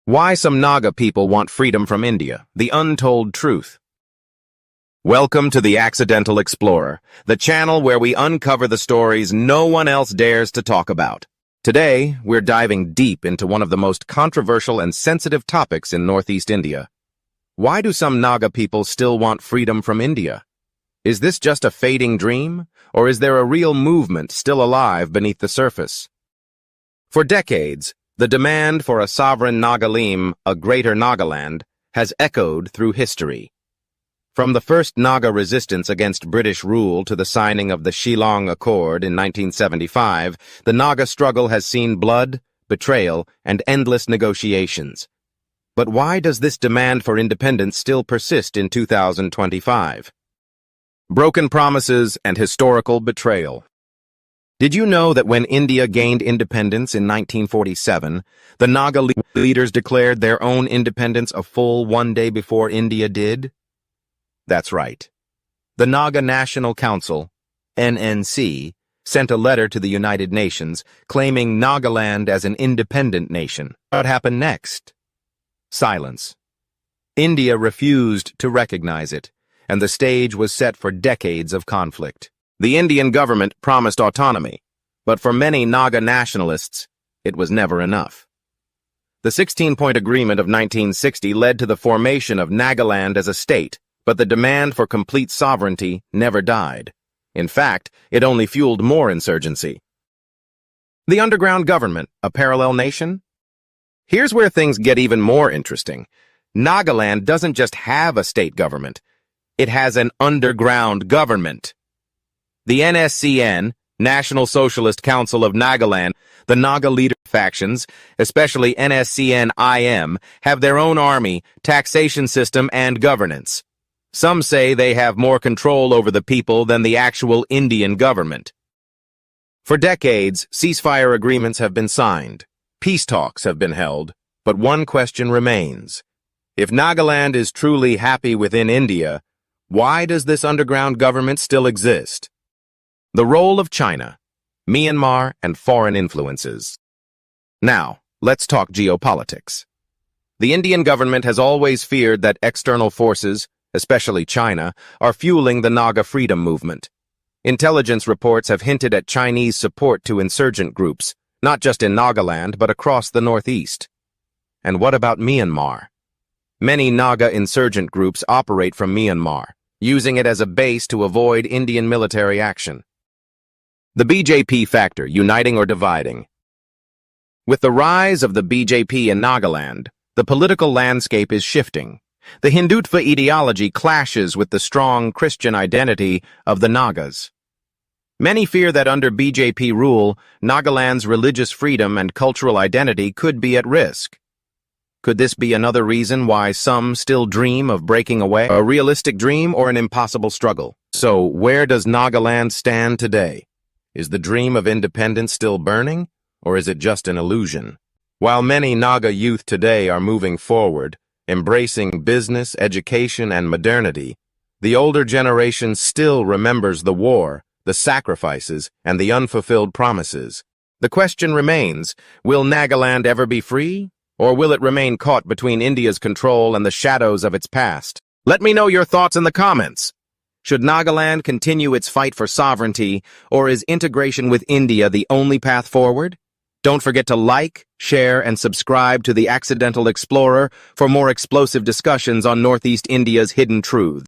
Why some Naga people want freedom from India, the untold truth. Welcome to the Accidental Explorer, the channel where we uncover the stories no one else dares to talk about. Today, we're diving deep into one of the most controversial and sensitive topics in Northeast India. Why do some Naga people still want freedom from India? Is this just a fading dream, or is there a real movement still alive beneath the surface? For decades, the demand for a sovereign Nagalim, a greater Nagaland, has echoed through history. From the first Naga resistance against British rule to the signing of the Shillong Accord in 1975, the Naga struggle has seen blood, betrayal, and endless negotiations. But why does this demand for independence still persist in 2025? Broken promises and historical betrayal. Did you know that when India gained independence in 1947, the Naga leaders declared their own independence a full one day before India did? That's right. The Naga National Council, NNC, sent a letter to the United Nations claiming Nagaland as an independent nation. What happened next? Silence. India refused to recognize it, and the stage was set for decades of conflict. The Indian government promised autonomy, but for many Naga nationalists, it was never enough. The 16-point agreement of 1960 led to the formation of Nagaland as a state, but the demand for complete sovereignty never died. In fact, it only fueled more insurgency. The underground government, a parallel nation? Here's where things get even more interesting. Nagaland doesn't just have a state government. It has an underground government. The NSCN, National Socialist Council of Nagaland, the Naga leader factions, especially NSCN-IM, have their own army, taxation system, and governance. Some say they have more control over the people than the actual Indian government. For decades, ceasefire agreements have been signed. Peace talks have been held, but one question remains. If Nagaland is truly happy within India, why does this underground government still exist? The role of China, Myanmar, and foreign influences. Now, let's talk geopolitics. The Indian government has always feared that external forces, especially China, are fueling the Naga freedom movement. Intelligence reports have hinted at Chinese support to insurgent groups, not just in Nagaland, but across the Northeast. And what about Myanmar? Many Naga insurgent groups operate from Myanmar, using it as a base to avoid Indian military action. The BJP factor, uniting or dividing. With the rise of the BJP in Nagaland, the political landscape is shifting. The Hindutva ideology clashes with the strong Christian identity of the Nagas. Many fear that under BJP rule, Nagaland's religious freedom and cultural identity could be at risk. Could this be another reason why some still dream of breaking away? A realistic dream or an impossible struggle? So, where does Nagaland stand today? Is the dream of independence still burning, or is it just an illusion? While many Naga youth today are moving forward, embracing business, education, and modernity, the older generation still remembers the war, the sacrifices, and the unfulfilled promises. The question remains, will Nagaland ever be free, or will it remain caught between India's control and the shadows of its past? Let me know your thoughts in the comments. Should Nagaland continue its fight for sovereignty, or is integration with India the only path forward? Don't forget to like, share, and subscribe to the Accidental Explorer for more explosive discussions on Northeast India's hidden truths.